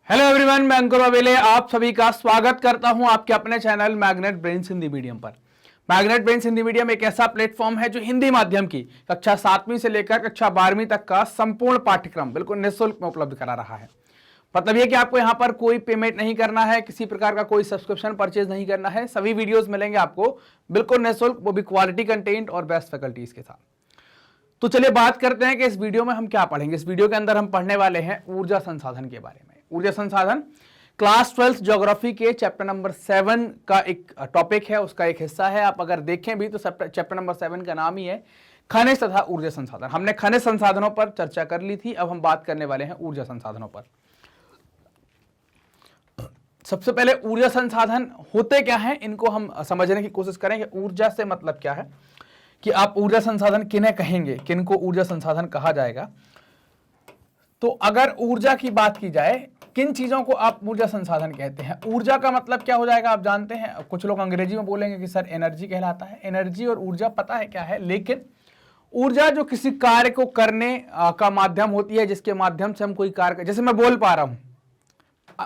Hello everyone, मैं अंकुर अवेले आप सभी का स्वागत करता हूं आपके अपने channel magnet brains Hindi medium पर। मैग्नेट ब्रेन्स हिंदी मीडियम एक ऐसा प्लेटफॉर्म है जो हिंदी माध्यम की कक्षा 7वीं से लेकर कक्षा 12वीं तक का संपूर्ण पाठ्यक्रम बिल्कुल निःशुल्क में उपलब्ध करा रहा है। मतलब यह कि आपको यहां पर कोई पेमेंट नहीं करना है, किसी प्रकार का कोई सब्सक्रिप्शन परचेज नहीं करना है। सभी वीडियोज मिलेंगे आपको बिल्कुल निःशुल्क, वो भी क्वालिटी कंटेंट और बेस्ट फैकल्टीज के साथ। तो चलिए बात करते हैं कि इस वीडियो में हम क्या पढ़ेंगे। इस वीडियो के अंदर हम पढ़ने वाले हैं ऊर्जा संसाधन के बारे में। ऊर्जा संसाधन क्लास 12 ज्योग्राफी के चैप्टर नंबर 7 का एक टॉपिक है, उसका एक हिस्सा है। आप अगर देखें भी तो चैप्टर नंबर 7 का नाम ही है खनिज तथा ऊर्जा संसाधन। हमने खनिज संसाधनों पर चर्चा कर ली थी, अब हम बात करने वाले हैं ऊर्जा संसाधनों पर। सबसे पहले ऊर्जा संसाधन होते क्या हैं, इनको हम समझने की कोशिश करें कि ऊर्जा से मतलब क्या है, कि आप ऊर्जा संसाधन किन्हें कहेंगे, किनको ऊर्जा संसाधन कहा जाएगा। तो अगर ऊर्जा की बात की जाए, किन चीजों को आप ऊर्जा संसाधन कहते हैं। ऊर्जा का मतलब क्या हो जाएगा, आप जानते हैं। कुछ लोग अंग्रेजी में बोलेंगे कि सर एनर्जी कहलाता है। एनर्जी और ऊर्जा पता है क्या है, लेकिन ऊर्जा जो किसी कार्य को करने का माध्यम होती है, जिसके माध्यम से हम कोई कार्य, जैसे मैं बोल पा रहा हूं,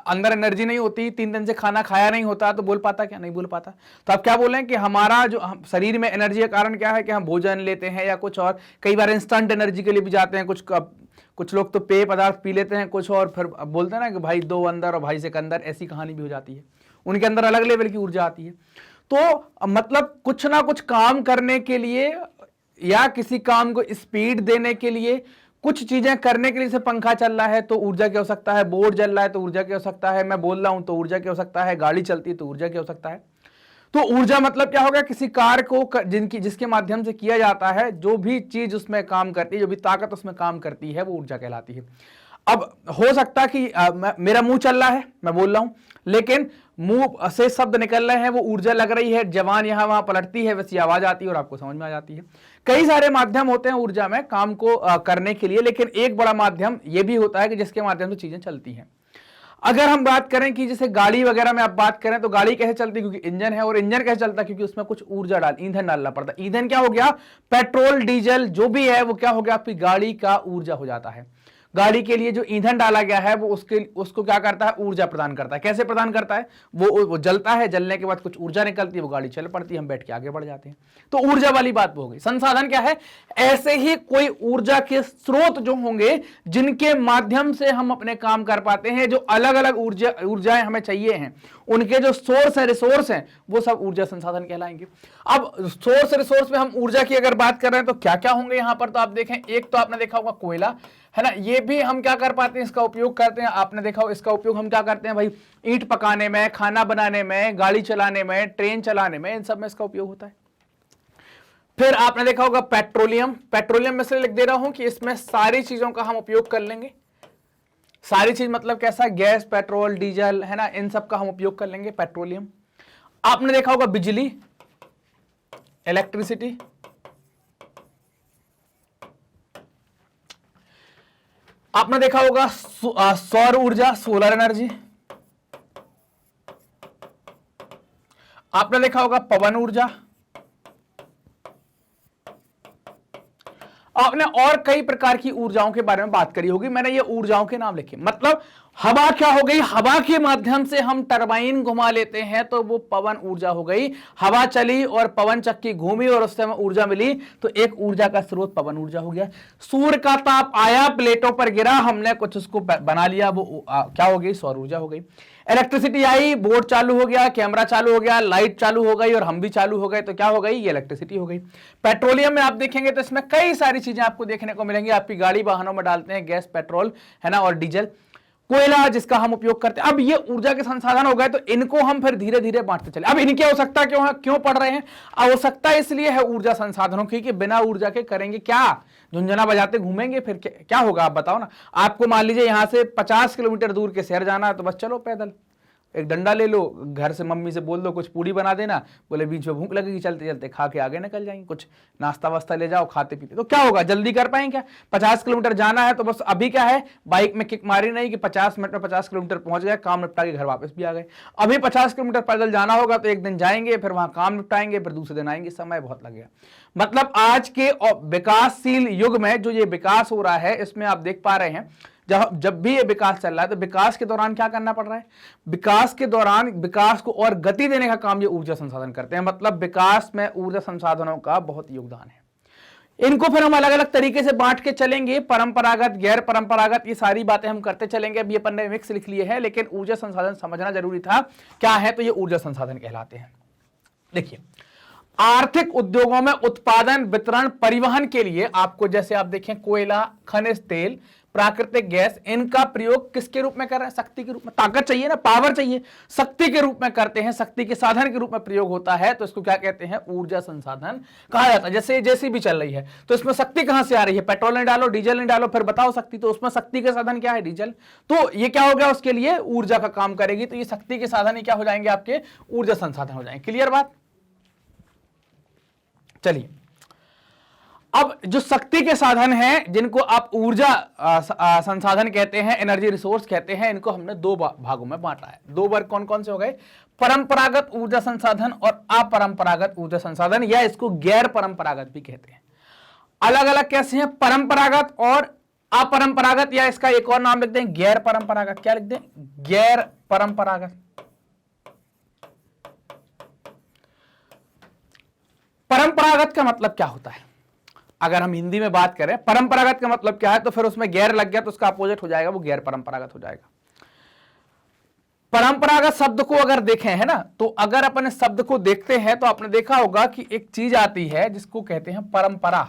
अंदर एनर्जी नहीं होती, 3 दिन से खाना खाया नहीं होता तो बोल पाता क्या, नहीं बोल पाता। तो आप क्या बोल रहे हैं कि हमारा जो शरीर में एनर्जी का कारण क्या है कि हम भोजन लेते हैं या कुछ और, कई बार इंस्टेंट एनर्जी के लिए भी जाते हैं। कुछ लोग तो पेय पदार्थ पी लेते हैं, कुछ और फिर बोलते हैं ना कि भाई 2 अंदर और भाई सिकंदर, ऐसी कहानी भी हो जाती है। उनके अंदर अलग लेवल की ऊर्जा आती है। तो मतलब कुछ ना कुछ काम करने के लिए या किसी काम को स्पीड देने के लिए, कुछ चीजें करने के लिए, जैसे पंखा चल रहा है तो ऊर्जा की आवश्यकता है, बोर्ड जल रहा है तो ऊर्जा की आवश्यकता है, मैं बोल रहा हूं तो ऊर्जा की आवश्यकता है, गाड़ी चलती है तो ऊर्जा की आवश्यकता है। तो ऊर्जा मतलब क्या होगा, किसी कार्य को जिसके माध्यम से किया जाता है, जो भी चीज उसमें काम करती है, जो भी ताकत उसमें काम करती है, वो ऊर्जा कहलाती है। अब हो सकता है कि मेरा मुंह चल रहा है, मैं बोल रहा हूं, लेकिन मुंह से शब्द निकल रहे हैं, वो ऊर्जा लग रही है, जवान यहां वहां पलटती है, वैसी आवाज आती है और आपको समझ में आ जाती है। कई सारे माध्यम होते हैं ऊर्जा में काम को करने के लिए, लेकिन एक बड़ा माध्यम यह भी होता है कि जिसके माध्यम से चीजें चलती हैं। अगर हम बात करें कि जैसे गाड़ी वगैरह में आप बात करें, तो गाड़ी कैसे चलती है, क्योंकि इंजन है, और इंजन कैसे चलता है, क्योंकि उसमें कुछ ऊर्जा ईंधन डालना पड़ता है। ईंधन क्या हो गया, पेट्रोल डीजल जो भी है वो क्या हो गया, आपकी गाड़ी का ऊर्जा हो जाता है। गाड़ी के लिए जो ईंधन डाला गया है वो उसको क्या करता है, ऊर्जा प्रदान करता है। कैसे प्रदान करता है, वो जलता है, जलने के बाद कुछ ऊर्जा निकलती है, वो गाड़ी चल पड़ती है, हम बैठ के आगे बढ़ जाते हैं। तो ऊर्जा वाली बात हो गई। संसाधन क्या है, ऐसे ही कोई ऊर्जा के स्रोत जो होंगे जिनके माध्यम से हम अपने काम कर पाते हैं, जो अलग अलग ऊर्जाएं हमें चाहिए हैं, उनके जो सोर्स है, रिसोर्स हैं, वो सब ऊर्जा संसाधन कहलाएंगे। अब सोर्स रिसोर्स में हम ऊर्जा की अगर बात कर रहे हैं तो क्या क्या होंगे यहां पर, तो आप देखें, एक तो आपने देखा होगा कोयला, है ना। ये भी हम क्या कर पाते हैं, इसका उपयोग करते हैं। आपने देखा हो, इसका उपयोग हम क्या करते हैं भाई, ईंट पकाने में, खाना बनाने में, गाड़ी चलाने में, ट्रेन चलाने में, इन सब में इसका उपयोग होता है। फिर आपने देखा होगा पेट्रोलियम। पेट्रोलियम में से लिख दे रहा हूं कि इसमें सारी चीजों का हम उपयोग कर लेंगे। सारी चीज मतलब कैसा, गैस, पेट्रोल, डीजल, है ना, इन सब का हम उपयोग कर लेंगे, पेट्रोलियम। आपने देखा होगा बिजली, इलेक्ट्रिसिटी। आपने देखा होगा सौर ऊर्जा, सोलर एनर्जी। आपने देखा होगा पवन ऊर्जा। आपने और कई प्रकार की ऊर्जाओं के बारे में बात करी होगी, मैंने ये ऊर्जाओं के नाम लिखे। मतलब हवा क्या हो गई, हवा के माध्यम से हम टरबाइन घुमा लेते हैं तो वो पवन ऊर्जा हो गई। हवा चली और पवन चक्की घूमी और उससे हमें ऊर्जा मिली, तो एक ऊर्जा का स्रोत पवन ऊर्जा हो गया। सूर्य का ताप आया, प्लेटों पर गिरा, हमने कुछ उसको बना लिया, वो क्या हो गई, सौर ऊर्जा हो गई। इलेक्ट्रिसिटी आई, बोर्ड चालू हो गया, कैमरा चालू हो गया, लाइट चालू हो गई और हम भी चालू हो गए, तो क्या हो गई, ये इलेक्ट्रिसिटी हो गई। पेट्रोलियम में आप देखेंगे तो इसमें कई सारी चीजें आपको देखने को मिलेंगी। आपकी गाड़ी वाहनों में डालते हैं गैस, पेट्रोल, है ना, और डीजल। कोयला जिसका हम उपयोग करते हैं। अब ये ऊर्जा के संसाधन हो गए, तो इनको हम फिर धीरे धीरे बांटते चले। अब इनकी आवश्यकता क्यों पड़ रहे हैं, आवश्यकता इसलिए है ऊर्जा संसाधनों की कि बिना ऊर्जा के करेंगे क्या, झुंझुना बजाते घूमेंगे, फिर क्या होगा आप बताओ ना। आपको मान लीजिए यहां से 50 किलोमीटर दूर के शहर जाना है, तो बस चलो पैदल, एक डंडा ले लो, घर से मम्मी से बोल दो कुछ पूड़ी बना देना, बोले बीच में भूख लगेगी, चलते चलते खा के आगे निकल जाएंगे, कुछ नाश्ता वास्ता ले जाओ, खाते पीते, तो क्या होगा, जल्दी कर पाएंगे क्या। 50 किलोमीटर जाना है तो बस अभी क्या है, बाइक में किक मारी नहीं कि 50 मिनट में 50 किलोमीटर पहुंच गए, काम निपटा के घर वापस भी आ गए। अभी 50 किलोमीटर पैदल जाना होगा तो एक दिन जाएंगे, फिर वहां काम निपटाएंगे, फिर दूसरे दिन आएंगे, समय बहुत लगेगा। मतलब आज के विकासशील युग में जो ये विकास हो रहा है, इसमें आप देख पा रहे हैं जब भी ये विकास चल रहा है तो विकास के दौरान क्या करना पड़ रहा है, विकास के दौरान विकास को और गति देने का काम ये ऊर्जा संसाधन करते हैं। मतलब विकास में ऊर्जा संसाधनों का बहुत योगदान है। इनको फिर हम अलग अलग तरीके से बांट के चलेंगे, परंपरागत, गैर परंपरागत, ये सारी बातें हम करते चलेंगे। अभी अपन ने मिक्स लिख लिए हैं, लेकिन ऊर्जा संसाधन समझना जरूरी था क्या है, तो ये ऊर्जा संसाधन कहलाते हैं। देखिए, आर्थिक उद्योगों में उत्पादन, वितरण, परिवहन के लिए आपको, जैसे आप देखें, कोयला, खनिज तेल, प्राकृतिक गैस, इनका प्रयोग किसके रूप में कर रहे हैं, शक्ति के रूप में। ताकत चाहिए ना, पावर चाहिए, शक्ति के रूप में करते हैं, शक्ति के साधन के रूप में प्रयोग होता है, तो इसको क्या कहते हैं, ऊर्जा संसाधन कहा जाता है। जैसे जेसीबी चल रही है तो इसमें शक्ति कहां से आ रही है, पेट्रोल नहीं डालो, डीजल नहीं डालो, फिर बताओ शक्ति, तो उसमें शक्ति के साधन क्या है, डीजल। तो ये क्या हो गया, उसके लिए ऊर्जा का काम करेगी, तो ये शक्ति के साधन ही क्या हो जाएंगे, आपके ऊर्जा संसाधन हो जाएंगे। क्लियर बात। चलिए, अब जो शक्ति के साधन हैं, जिनको आप ऊर्जा संसाधन कहते हैं, एनर्जी रिसोर्स कहते हैं, इनको हमने दो भागों में बांटा है। दो वर्ग कौन कौन से हो गए, परंपरागत ऊर्जा संसाधन और अपरंपरागत ऊर्जा संसाधन, या इसको गैर परंपरागत भी कहते हैं। अलग अलग कैसे हैं, परंपरागत और अपरंपरागत, या इसका एक और नाम लिख दें, गैर परंपरागत। क्या लिख दें, गैर परंपरागत। परंपरागत का मतलब क्या होता है, अगर हम हिंदी में बात करें, परंपरागत का मतलब क्या है, तो फिर उसमें गैर लग गया तो उसका अपोजिट हो जाएगा, वो गैर परंपरागत हो जाएगा। परंपरागत शब्द को अगर देखें, है ना, तो अगर अपन इस शब्द को देखते हैं तो आपने देखा होगा कि एक चीज आती है जिसको कहते हैं परंपरा।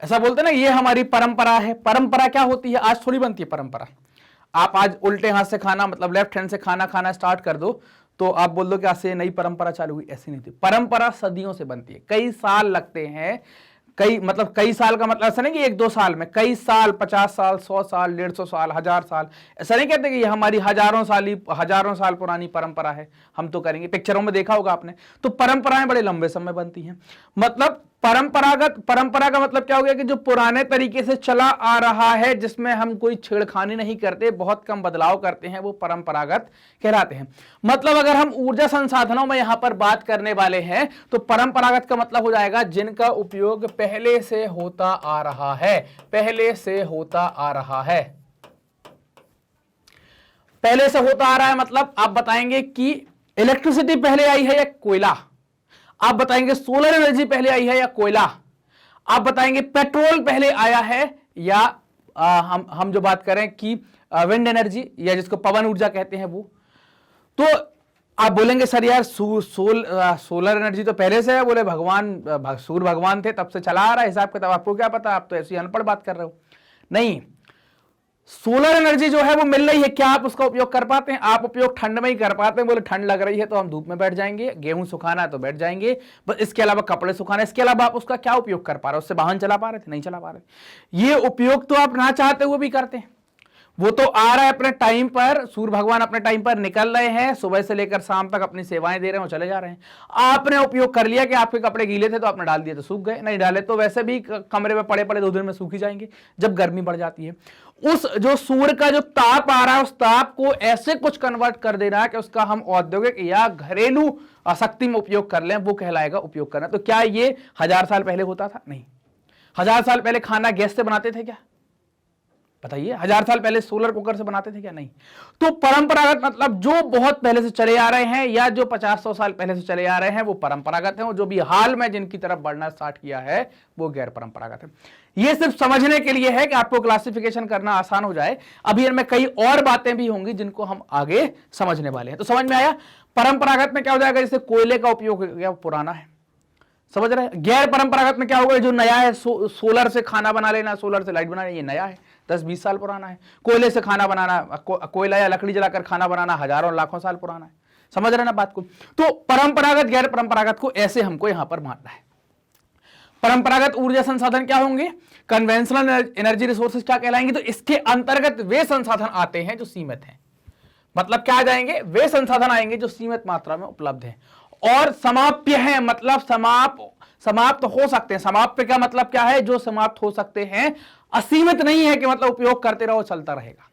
ऐसा बोलते ना, ये हमारी परंपरा है। परंपरा क्या होती है, आज थोड़ी बनती है परंपरा। आप आज उल्टे हाथ से खाना, मतलब लेफ्ट हैंड से खाना खाना स्टार्ट कर दो तो आप बोल दो कि आज से नई परंपरा चालू हुई, ऐसी नहीं थी। परंपरा सदियों से बनती है, कई साल लगते हैं। कई साल का मतलब ऐसा नहीं कि 1-2 साल में, कई साल, 50 साल, 100 साल, 150 साल, 1000 साल। ऐसा नहीं कहते कि ये हमारी हजारों साल पुरानी परंपरा है, हम तो करेंगे। पिक्चरों में देखा होगा आपने, तो परंपराएं बड़े लंबे समय बनती हैं। मतलब परंपरा का मतलब क्या हो गया कि जो पुराने तरीके से चला आ रहा है, जिसमें हम कोई छेड़खानी नहीं करते, बहुत कम बदलाव करते हैं, वो परंपरागत कहलाते हैं। मतलब अगर हम ऊर्जा संसाधनों में यहां पर बात करने वाले हैं तो परंपरागत का मतलब हो जाएगा जिनका उपयोग पहले से होता आ रहा है, पहले से होता आ रहा है। पहले से होता आ रहा है मतलब आप बताएंगे कि इलेक्ट्रिसिटी पहले आई है या कोयला, आप बताएंगे सोलर एनर्जी पहले आई है या कोयला, आप बताएंगे पेट्रोल पहले आया है या हम जो बात करें कि विंड एनर्जी, या जिसको पवन ऊर्जा कहते हैं वो। तो आप बोलेंगे सर यार सोलर एनर्जी तो पहले से है। बोले सूर्य भगवान थे तब से चला आ रहा है हिसाब किताब, आपको क्या पता, आप तो ऐसी अनपढ़ बात कर रहे हो। नहीं, सोलर एनर्जी जो है वो मिल रही है, क्या आप उसका उपयोग कर पाते हैं? आप उपयोग ठंड में ही कर पाते हैं। बोले ठंड लग रही है तो हम धूप में बैठ जाएंगे, गेहूं सुखाना है तो बैठ जाएंगे, बस इसके अलावा कपड़े सुखाना, इसके अलावा आप उसका क्या उपयोग कर पा रहे हो? उससे वाहन चला पा रहे थे? नहीं चला पा रहे। ये उपयोग तो आप ना चाहते हुए भी करते हैं। वो तो आ रहा है अपने टाइम पर, सूर्य भगवान अपने टाइम पर निकल रहे हैं, सुबह से लेकर शाम तक अपनी सेवाएं दे रहे हैं, चले जा रहे हैं। आपने उपयोग कर लिया कि आपके कपड़े गीले थे तो आपने डाल दिए तो सूख गए, नहीं डाले तो वैसे भी कमरे में पड़े पड़े 2 दिन में सूख ही जाएंगे जब गर्मी बढ़ जाती है। उस जो सूर्य का जो ताप आ रहा है, उस ताप को ऐसे कुछ कन्वर्ट कर देना है कि उसका हम औद्योगिक या घरेलू शक्ति में उपयोग कर लें, वो कहलाएगा उपयोग करना। तो क्या ये 1000 साल पहले होता था? नहीं। 1000 साल पहले खाना गैस से बनाते थे क्या? बताइए। 1000 साल पहले सोलर कुकर से बनाते थे क्या? नहीं। तो परंपरागत मतलब जो बहुत पहले से चले आ रहे हैं या जो 50-100 साल पहले से चले आ रहे हैं वो परंपरागत हैं, और जो भी हाल में जिनकी तरफ बढ़ना स्टार्ट किया है वो गैर परंपरागत है। ये सिर्फ समझने के लिए है कि आपको क्लासिफिकेशन करना आसान हो जाए। अभी इनमें कई और बातें भी होंगी जिनको हम आगे समझने वाले हैं। तो समझ में आया? परंपरागत में क्या हो जाएगा, जैसे कोयले का उपयोग हो पुराना है, समझ रहे हैं। गैर परंपरागत में क्या होगा, जो नया है, सोलर से खाना बना लेना, सोलर से लाइट बनाना, ये नया है, 10-20 साल पुराना है। कोयले से खाना बनाना, कोयला या लकड़ी जलाकर खाना बनाना हजारों लाखों साल पुराना है। समझ रहे ना बात को? तो परंपरागत गैर परंपरागत को ऐसे हमको यहां पर बांटना है। परंपरागत ऊर्जा संसाधन क्या होंगे, कन्वेंशनल एनर्जी रिसोर्सेज क्या कहलाएंगे, तो इसके अंतर्गत वे संसाधन आते हैं जो सीमित हैं। मतलब क्या आ जाएंगे, वे संसाधन आएंगे जो सीमित मात्रा में उपलब्ध हैं और समाप्य है, मतलब समाप्त हो सकते हैं। समाप्य का मतलब क्या है, जो समाप्त हो सकते हैं, असीमित नहीं है कि मतलब उपयोग करते रहो चलता रहेगा।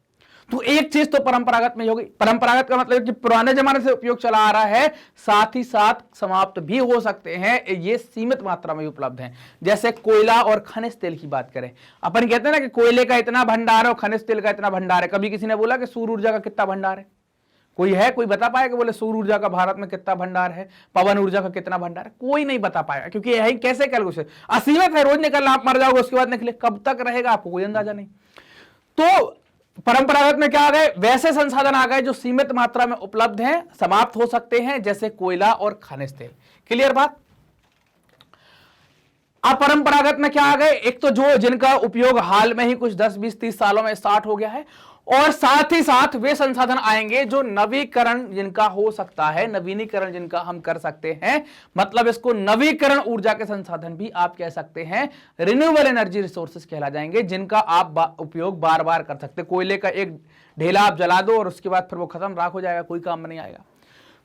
तो एक चीज तो परंपरागत में होगी। परंपरागत का मतलब कि पुराने जमाने से उपयोग चला आ रहा है, साथ ही साथ समाप्त भी हो सकते हैं, ये सीमित मात्रा में उपलब्ध हैं। जैसे कोयला और खनिज तेल की बात करें, अपन कहते हैं ना कि कोयले का इतना भंडार है और खनिज तेल का इतना भंडार है। कभी किसी ने बोला कि सूर्य ऊर्जा का कितना भंडार है? कोई है, कोई बता पाया कि बोले सूर्य ऊर्जा का भारत में कितना भंडार है, पवन ऊर्जा का कितना भंडार है? कोई नहीं बता पाया, क्योंकि यही कैसे कैलकुलेशन असीमित है। रोज निकलना, आप मर जाओगे उसके बाद निकले, कब तक रहेगा आपको कोई अंदाजा नहीं। तो परंपरागत में क्या आ गए? वैसे संसाधन आ गए जो सीमित मात्रा में उपलब्ध हैं, समाप्त हो सकते हैं, जैसे कोयला और खनिज तेल। क्लियर बात? अपरंपरागत में क्या आ गए? एक तो जो जिनका उपयोग हाल में ही कुछ 10, 20, 30 सालों में स्टार्ट हो गया है, और साथ ही साथ वे संसाधन आएंगे जो नवीकरण जिनका हो सकता है, नवीनीकरण जिनका हम कर सकते हैं। मतलब इसको नवीकरण ऊर्जा के संसाधन भी आप कह सकते हैं, रिन्यूएबल एनर्जी रिसोर्सेज कहला जाएंगे, जिनका आप उपयोग बार बार कर सकते हैं। कोयले का एक ढेला आप जला दो और उसके बाद फिर वो खत्म, राख हो जाएगा, कोई काम में नहीं आएगा।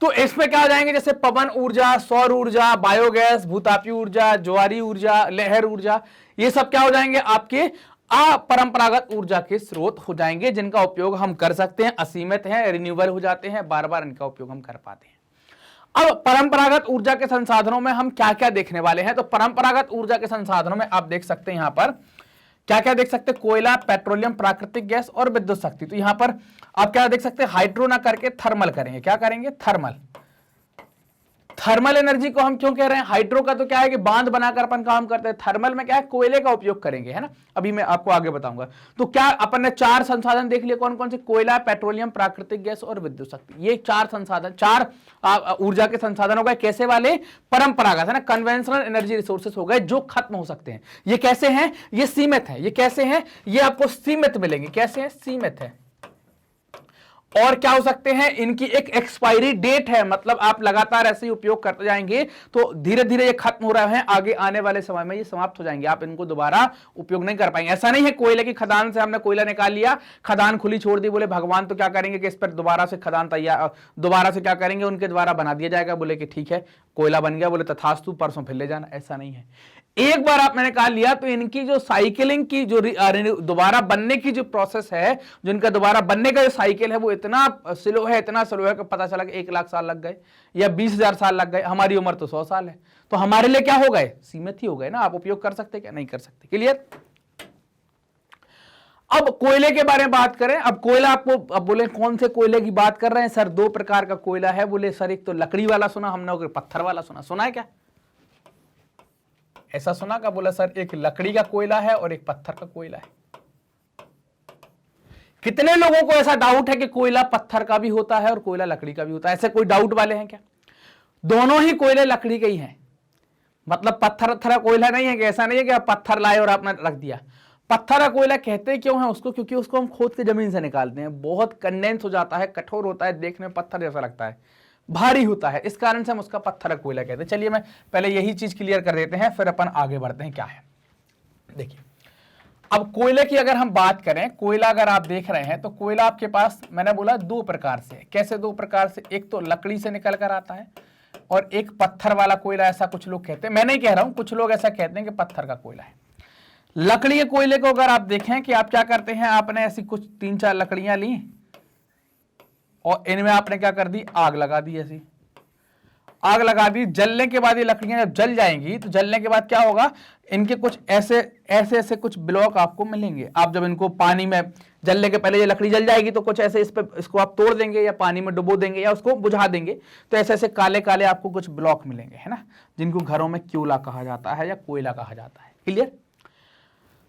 तो इसमें क्या आ जाएंगे? जैसे पवन ऊर्जा, सौर ऊर्जा, बायोगैस, भूतापीय ऊर्जा, ज्वारी ऊर्जा, लहर ऊर्जा, ये सब क्या हो जाएंगे? आपके अपरंपरागत ऊर्जा के स्रोत हो जाएंगे, जिनका उपयोग हम कर सकते हैं, असीमित हैं, रिन्यूएबल हो जाते हैं, बार बार इनका उपयोग हम कर पाते हैं। अब परंपरागत ऊर्जा के संसाधनों में हम क्या क्या देखने वाले हैं? तो परंपरागत ऊर्जा के संसाधनों में आप देख सकते हैं यहां पर क्या क्या देख सकते हैं? कोयला, पेट्रोलियम, प्राकृतिक गैस और विद्युत शक्ति। तो यहां पर आप क्या देख सकते हैं? हाइड्रो ना करके थर्मल करेंगे। क्या करेंगे? थर्मल। थर्मल एनर्जी को हम क्यों कह रहे हैं? हाइड्रो का तो क्या है कि बांध बनाकर अपन काम करते हैं, थर्मल में क्या है? कोयले का उपयोग करेंगे, है ना। अभी मैं आपको आगे बताऊंगा। तो क्या अपन ने 4 संसाधन देख लिए, कौन कौन से? कोयला, पेट्रोलियम, प्राकृतिक गैस और विद्युत शक्ति। ये 4 संसाधन, 4 ऊर्जा के संसाधन हो गए। कैसे वाले? परंपरागत, है ना, कन्वेंशनल एनर्जी रिसोर्सेस हो गए, जो खत्म हो सकते हैं। ये कैसे हैं? ये सीमित है। ये कैसे हैं? ये आपको सीमित मिलेंगे। कैसे हैं? सीमित है। और क्या हो सकते हैं? इनकी एक एक्सपायरी डेट है, मतलब आप लगातार ऐसे ही उपयोग करते जाएंगे तो धीरे धीरे ये खत्म हो रहे हैं, आगे आने वाले समय में ये समाप्त हो जाएंगे, आप इनको दोबारा उपयोग नहीं कर पाएंगे। ऐसा नहीं है कोयले की खदान से हमने कोयला निकाल लिया, खदान खुली छोड़ दी, बोले भगवान तो क्या करेंगे कि इस पर दोबारा से खदान तैयार, दोबारा से क्या करेंगे, उनके द्वारा बना दिया जाएगा, बोले कि ठीक है कोयला बन गया, बोले तथास्तु, परसों फिर ले जाना। ऐसा नहीं है। एक बार आपने निकाल लिया तो इनकी जो साइकिलिंग की, जो दोबारा बनने की जो प्रोसेस है, जो इनका दोबारा बनने का जो साइकिल है, वो इतना स्लो है, इतना स्लो है कि पता चला कि 1 लाख साल लग गए या 20,000 साल लग गए। हमारी उम्र तो 100 साल है, तो हमारे लिए क्या हो गए? सीमित ही हो गए ना। आप उपयोग कर सकते क्या? नहीं कर सकते। क्लियर? अब कोयले के बारे में बात करें। अब कोयला आपको, अब बोले कौन से कोयले की बात कर रहे हैं सर? 2 प्रकार का कोयला है। बोले सर एक तो लकड़ी वाला सुना हमने और पत्थर वाला सुना। सुना है क्या? ऐसा सुना का? बोला सर एक लकड़ी का कोयला है और एक पत्थर का कोयला है। कितने लोगों को ऐसा डाउट है कि कोयला पत्थर का भी होता है और कोयला लकड़ी का भी होता है? ऐसे कोई डाउट वाले हैं क्या? दोनों ही कोयले लकड़ी के ही हैं, मतलब पत्थर कोयला नहीं है कि ऐसा नहीं है कि आप पत्थर लाए और आपने रख दिया। पत्थर का कोयला कहते क्यों है उसको? क्योंकि उसको हम खोद के जमीन से निकालते हैं, बहुत कंडेंस हो जाता है, कठोर होता है, देखने में पत्थर जैसा लगता है, भारी होता है, इस कारण से हम उसका पत्थर का कोयला कहते हैं। चलिए मैं पहले यही चीज क्लियर कर देते हैं, फिर अपन आगे बढ़ते हैं क्या है। देखिए अब कोयले की अगर हम बात करें, कोयला अगर आप देख रहे हैं तो कोयला आपके पास मैंने बोला 2 प्रकार से। कैसे 2 प्रकार से? एक तो लकड़ी से निकल कर आता है और एक पत्थर वाला कोयला, ऐसा कुछ लोग कहते हैं। मैं नहीं कह रहा हूं, कुछ लोग ऐसा कहते हैं कि पत्थर का कोयला है। लकड़ी के कोयले को अगर आप देखें कि आप क्या करते हैं, आपने ऐसी कुछ 3-4 लकड़ियां ली और इनमें आपने क्या कर दी? आग लगा दी। ऐसी आग लगा दी, जलने के बाद ये लकड़ियां जब जल जाएंगी तो जलने के बाद क्या होगा? इनके कुछ ऐसे कुछ ब्लॉक आपको मिलेंगे। आप जब इनको पानी में, जलने के पहले ये लकड़ी जल जाएगी तो कुछ ऐसे इसको आप तोड़ देंगे या पानी में डुबो देंगे या उसको बुझा देंगे, तो ऐसे काले काले आपको कुछ ब्लॉक मिलेंगे, है ना, जिनको घरों में क्यूला कहा जाता है या कोयला कहा जाता है। क्लियर?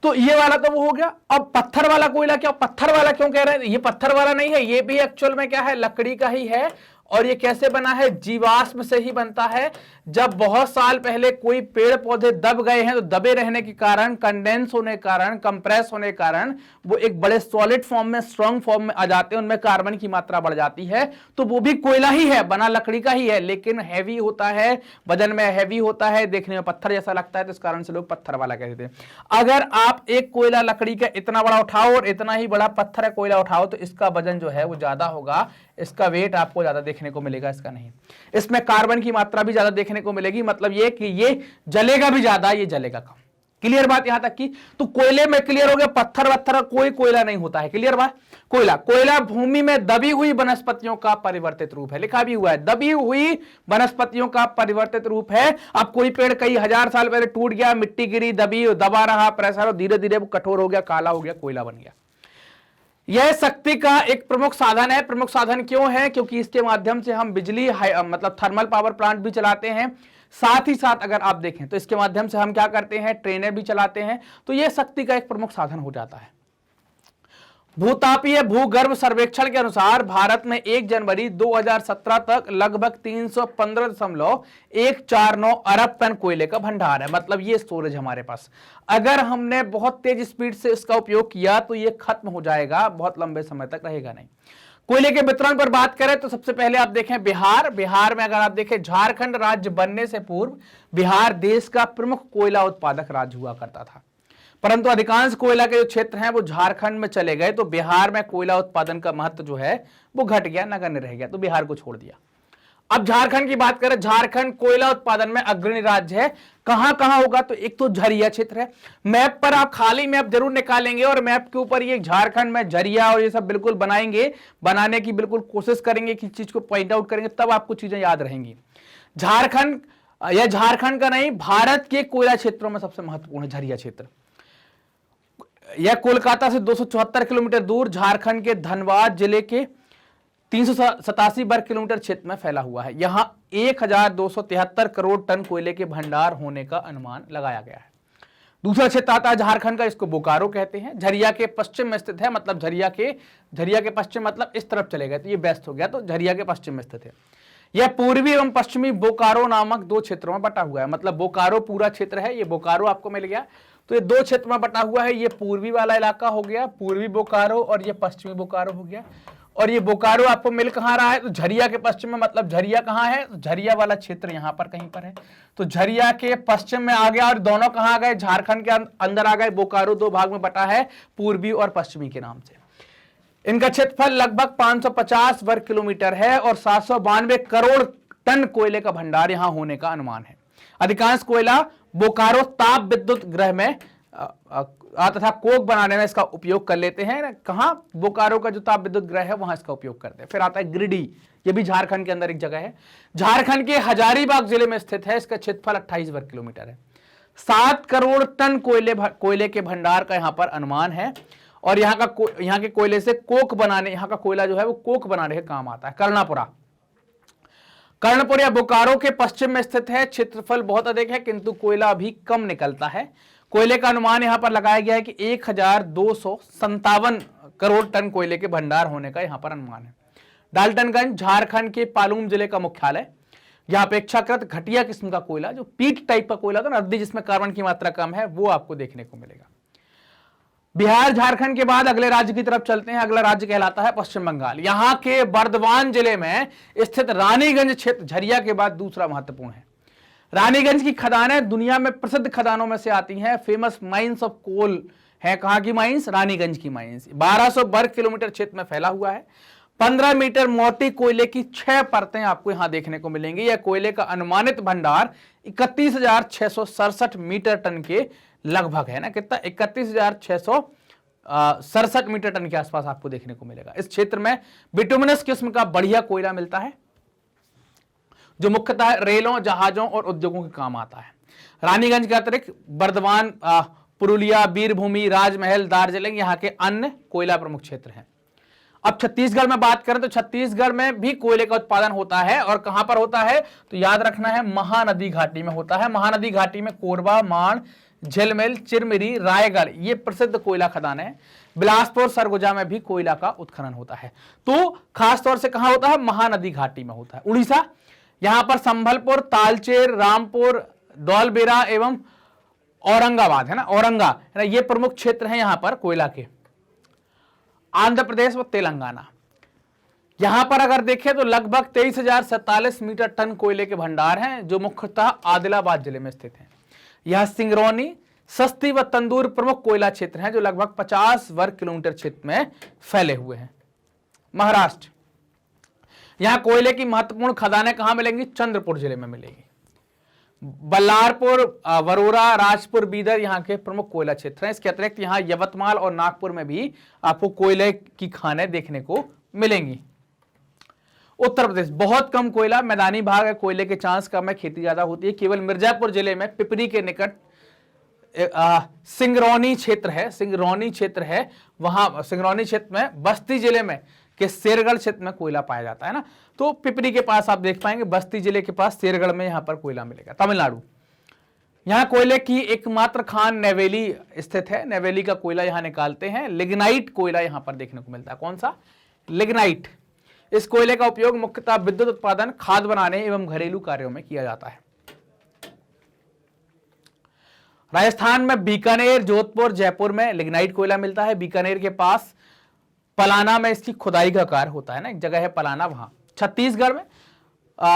तो ये वाला तो वो हो गया। अब पत्थर वाला कोयला क्या? पत्थर वाला क्यों कह रहे हैं? ये पत्थर वाला नहीं है, ये भी एक्चुअल में क्या है? लकड़ी का ही है। और ये कैसे बना है? जीवाश्म से ही बनता है। जब बहुत साल पहले कोई पेड़ पौधे दब गए हैं तो दबे रहने के कारण, कंडेंस होने के कारण, कंप्रेस होने के कारण वो एक बड़े सॉलिड फॉर्म में, स्ट्रॉन्ग फॉर्म में आ जाते हैं, उनमें कार्बन की मात्रा बढ़ जाती है। तो वो भी कोयला ही है, बना लकड़ी का ही है, लेकिन हैवी होता है, वजन में हैवी होता है, देखने में पत्थर जैसा लगता है, तो इस कारण से लोग पत्थर वाला कहते थे। अगर आप एक कोयला लकड़ी का इतना बड़ा उठाओ और इतना ही बड़ा पत्थर का कोयला उठाओ तो इसका वजन जो है वो ज्यादा होगा, इसका वेट आपको ज्यादा देखने को मिलेगा, इसका नहीं। इसमें कार्बन की मात्रा भी ज्यादा देखने को मिलेगी, मतलब ये कि ये जलेगा भी ज्यादा, ये जलेगा कम। क्लियर बात यहां तक की? तो कोयले में क्लियर हो गया, पत्थर वत्थर कोई कोयला नहीं होता है। क्लियर बात? कोयला भूमि में दबी हुई वनस्पतियों का परिवर्तित रूप है, लिखा भी हुआ है, दबी हुई वनस्पतियों का परिवर्तित रूप है। अब कोई पेड़ कई हजार साल पहले टूट गया, मिट्टी गिरी, दबा रहा, प्रेशर हो, धीरे धीरे वो कठोर हो गया, काला हो गया, कोयला बन गया। यह शक्ति का एक प्रमुख साधन है। प्रमुख साधन क्यों है? क्योंकि इसके माध्यम से हम बिजली मतलब थर्मल पावर प्लांट भी चलाते हैं। साथ ही साथ अगर आप देखें तो इसके माध्यम से हम क्या करते हैं, ट्रेनें भी चलाते हैं। तो यह शक्ति का एक प्रमुख साधन हो जाता है। भूतापीय भूगर्भ सर्वेक्षण के अनुसार भारत में 1 जनवरी 2017 तक लगभग 315.149 अरब टन कोयले का भंडार है। मतलब ये स्टोरेज हमारे पास, अगर हमने बहुत तेज स्पीड से इसका उपयोग किया तो ये खत्म हो जाएगा, बहुत लंबे समय तक रहेगा नहीं। कोयले के वितरण पर बात करें तो सबसे पहले आप देखें बिहार में अगर आप देखें, झारखंड राज्य बनने से पूर्व बिहार देश का प्रमुख कोयला उत्पादक राज्य हुआ करता था, परंतु अधिकांश कोयला के जो क्षेत्र हैं वो झारखंड में चले गए, तो बिहार में कोयला उत्पादन का महत्व जो है वो घट गया, नगण्य रह गया, तो बिहार को छोड़ दिया। अब झारखंड की बात करें, झारखंड कोयला उत्पादन में अग्रणी राज्य है। कहां कहां होगा? तो एक तो झरिया क्षेत्र है। मैप पर आप खाली मैप जरूर निकालेंगे और मैप के ऊपर ये झारखंड में झरिया और ये सब बिल्कुल बनाएंगे, बनाने की बिल्कुल कोशिश करेंगे, किसी चीज को पॉइंट आउट करेंगे, तब आपको चीजें याद रहेंगी। झारखंड, यह झारखंड का नहीं, भारत के कोयला क्षेत्रों में सबसे महत्वपूर्ण है झरिया क्षेत्र। यह कोलकाता से 274 किलोमीटर दूर झारखंड के धनबाद जिले के 387 वर्ग किलोमीटर क्षेत्र में फैला हुआ है। यहां 1273 करोड़ टन कोयले के भंडार होने का अनुमान लगाया गया है। दूसरा क्षेत्र आता है झारखंड का, इसको बोकारो कहते हैं। झरिया के पश्चिम में स्थित है, मतलब झरिया के पश्चिम मतलब इस तरफ चले गए तो ये वेस्ट हो गया, तो झरिया के पश्चिम में स्थित है। यह पूर्वी एवं पश्चिमी बोकारो नामक 2 क्षेत्रों में बटा हुआ है। मतलब बोकारो पूरा क्षेत्र है, ये बोकारो आपको मिल गया, तो ये 2 क्षेत्र में बटा हुआ है। ये पूर्वी वाला इलाका हो गया पूर्वी बोकारो, और ये पश्चिमी बोकारो हो गया। और ये बोकारो आपको मिल कहां रहा है? तो झरिया के पश्चिम में, मतलब झरिया कहां है? तो झरिया वाला क्षेत्र यहां पर कहीं पर है, तो झरिया के पश्चिम में आ गया। और दोनों कहां आ गए? झारखंड के अंदर आ गए। बोकारो 2 भाग में बटा है, पूर्वी और पश्चिमी के नाम से। इनका क्षेत्रफल लगभग 550 वर्ग किलोमीटर है और 792 करोड़ टन कोयले का भंडार यहां होने का अनुमान है। अधिकांश कोयला बोकारो ताप विद्युत गृह में तथा कोक बनाने में इसका उपयोग कर लेते हैं। कहां? बोकारो का जो ताप विद्युत गृह है वहां इसका उपयोग करते हैं। फिर आता है गिरिडीह, ये भी झारखंड के अंदर एक जगह है, झारखंड के हजारीबाग जिले में स्थित है। इसका क्षेत्रफल 28 वर्ग किलोमीटर है। 7 करोड़ टन कोयले के भंडार का यहां पर अनुमान है। और यहाँ के कोयले से कोक बनाने, यहाँ का कोयला जो है वो कोक बनाने के काम आता है। कर्णपुर या बोकारो के पश्चिम में स्थित है। क्षेत्रफल बहुत अधिक है किंतु कोयला भी कम निकलता है। कोयले का अनुमान यहां पर लगाया गया है कि 1257 करोड़ टन कोयले के भंडार होने का यहां पर अनुमान है। डाल्टनगंज झारखंड के पालूम जिले का मुख्यालय। यहां अपेक्षाकृत घटिया किस्म का कोयला, जो पीट टाइप का कोयला था, नदी जिसमें कार्बन की मात्रा कम है, वो आपको देखने को मिलेगा। बिहार झारखंड के बाद अगले राज्य की तरफ चलते हैं। अगला राज्य कहलाता है पश्चिम बंगाल। यहां के बर्दवान जिले में स्थित रानीगंज क्षेत्र झरिया के बाद दूसरा महत्वपूर्ण है। रानीगंज की खदानें दुनिया में प्रसिद्ध खदानों में से आती हैं। फेमस माइंस ऑफ कोल है। कहां की माइंस? रानीगंज की माइंस। 1200 वर्ग किलोमीटर क्षेत्र में फैला हुआ है। 15 मीटर मोटी कोयले की 6 परतें आपको यहां देखने को मिलेंगी। यह कोयले का अनुमानित भंडार 31,667 मीटर टन के लगभग है ना, कितना? 31,667 मीटर टन के आसपास आपको देखने को मिलेगा। इस क्षेत्र में बिटुमिनस किस्म का बढ़िया कोयला मिलता है, जो मुख्यतः रेलों, जहाजों और उद्योगों के काम आता है। रानीगंज के अतिरिक्त बर्दवान, पुरुलिया, बीरभूमि, राजमहल, दार्जिलिंग यहाँ के अन्य कोयला प्रमुख क्षेत्र हैं। अब छत्तीसगढ़ में बात करें तो छत्तीसगढ़ में भी कोयले का उत्पादन होता है। और कहां पर होता है? तो याद रखना है, महानदी घाटी में होता है। महानदी घाटी में कोरबा, माण, झिलमिल, चिरमिरी, रायगढ़ ये प्रसिद्ध कोयला खदान है। बिलासपुर, सरगुजा में भी कोयला का उत्खनन होता है। तो खासतौर से कहां होता है? महानदी घाटी में होता है। उड़ीसा, यहां पर संभलपुर, तालचेर, रामपुर, दौलबेरा एवं औरंगाबाद है ना, औरंगा ये प्रमुख क्षेत्र हैं यहां पर कोयला के। आंध्र प्रदेश व तेलंगाना, यहां पर अगर देखें तो लगभग 23,047 मीटर टन कोयले के भंडार हैं, जो मुख्यतः आदिलाबाद जिले में स्थित हैं। यह सिंगरौनी, सस्ती व तंदूर प्रमुख कोयला क्षेत्र हैं, जो लगभग 50 वर्ग किलोमीटर क्षेत्र में फैले हुए हैं। महाराष्ट्र, यहां कोयले की महत्वपूर्ण खदानें कहां मिलेंगी? चंद्रपुर जिले में मिलेगी। बल्लारपुर, वरोरा, राजपुर, बीदर यहाँ के प्रमुख कोयला क्षेत्र हैं। इसके अतिरिक्त यहाँ यवतमाल और नागपुर में भी आपको कोयले की खानें देखने को मिलेंगी। उत्तर प्रदेश बहुत कम कोयला, मैदानी भाग है, कोयले के चांस कम है, खेती ज्यादा होती है। केवल मिर्जापुर जिले में पिपरी के निकट सिंगरौनी क्षेत्र है, सिंगरौनी क्षेत्र है, वहां सिंगरौनी क्षेत्र में बस्ती जिले में के शेरगढ़ क्षेत्र में कोयला पाया जाता है ना। तो पिपरी के पास आप देख पाएंगे, बस्ती जिले के पास शेरगढ़ में यहां पर कोयला मिलेगा। तमिलनाडु, यहां कोयले की एकमात्र खान नेवेली स्थित है, नेवेली का कोयला यहां निकालते हैं। लिग्नाइट कोयला यहां पर देखने को मिलता है। कौन सा? लिग्नाइट। इस कोयले का उपयोग मुख्यतः विद्युत उत्पादन, खाद बनाने एवं घरेलू कार्यों में किया जाता है। राजस्थान में बीकानेर, जोधपुर, जयपुर में लिग्नाइट कोयला मिलता है। बीकानेर के पास पलाना में इसकी खुदाई का कार्य होता है ना, एक जगह है पलाना वहां। छत्तीसगढ़ में,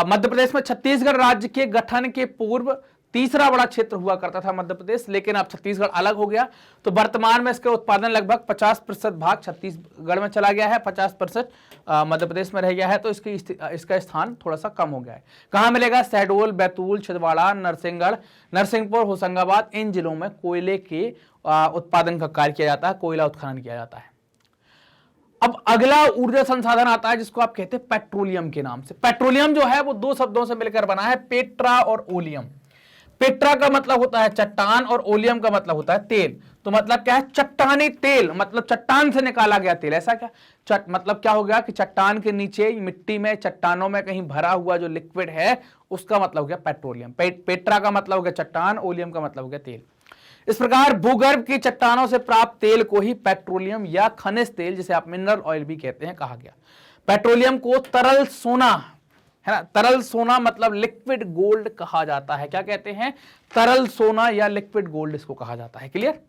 मध्य प्रदेश में छत्तीसगढ़ राज्य के गठन के पूर्व तीसरा बड़ा क्षेत्र हुआ करता था मध्य प्रदेश, लेकिन अब छत्तीसगढ़ अलग हो गया, तो वर्तमान में इसका उत्पादन लगभग 50% भाग छत्तीसगढ़ में चला गया है, 50% मध्य प्रदेश में रह गया है। तो इसका स्थान थोड़ा सा कम हो गया है। कहां मिलेगा? शहडोल, बैतूल, छिंदवाड़ा, नरसिंहगढ़, नरसिंहपुर, होशंगाबाद, इन जिलों में कोयले के उत्पादन का कार्य किया जाता है, कोयला उत्खनन किया जाता है। अब अगला ऊर्जा संसाधन आता है जिसको आप कहते हैं पेट्रोलियम के नाम से। पेट्रोलियम जो है वो दो शब्दों से मिलकर बना है, पेट्रा और ओलियम। पेट्रा का मतलब होता है चट्टान और ओलियम का मतलब होता है तेल। तो मतलब क्या है? चट्टानी तेल, मतलब चट्टान से निकाला गया तेल। ऐसा क्या? मतलब क्या हो गया कि चट्टान के नीचे मिट्टी में, चट्टानों में कहीं भरा हुआ जो लिक्विड है उसका मतलब हो गया पेट्रोलियम। पेट्रा का मतलब हो गया चट्टान, ओलियम का मतलब हो गया तेल। इस प्रकार भूगर्भ की चट्टानों से प्राप्त तेल को ही पेट्रोलियम या खनिज तेल, जिसे आप मिनरल ऑयल भी कहते हैं, कहा गया। पेट्रोलियम को तरल सोना, है ना, तरल सोना मतलब लिक्विड गोल्ड कहा जाता है। क्या कहते हैं? तरल सोना या लिक्विड गोल्ड इसको कहा जाता है। क्लियर?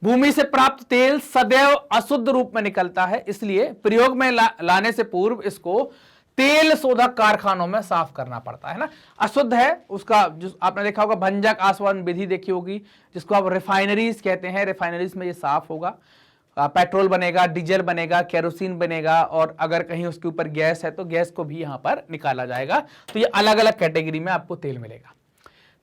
भूमि से प्राप्त तेल सदैव अशुद्ध रूप में निकलता है, इसलिए प्रयोग में लाने से पूर्व इसको तेल शोधक कारखानों में साफ करना पड़ता है ना। अशुद्ध है उसका, जो आपने देखा होगा भंजक आसवन विधि देखी होगी, जिसको आप रिफाइनरीज कहते हैं। रिफाइनरीज में ये साफ होगा, पेट्रोल बनेगा, डीजल बनेगा, केरोसिन बनेगा, और अगर कहीं उसके ऊपर गैस है तो गैस को भी यहां पर निकाला जाएगा। तो ये अलग अलग कैटेगरी में आपको तेल मिलेगा।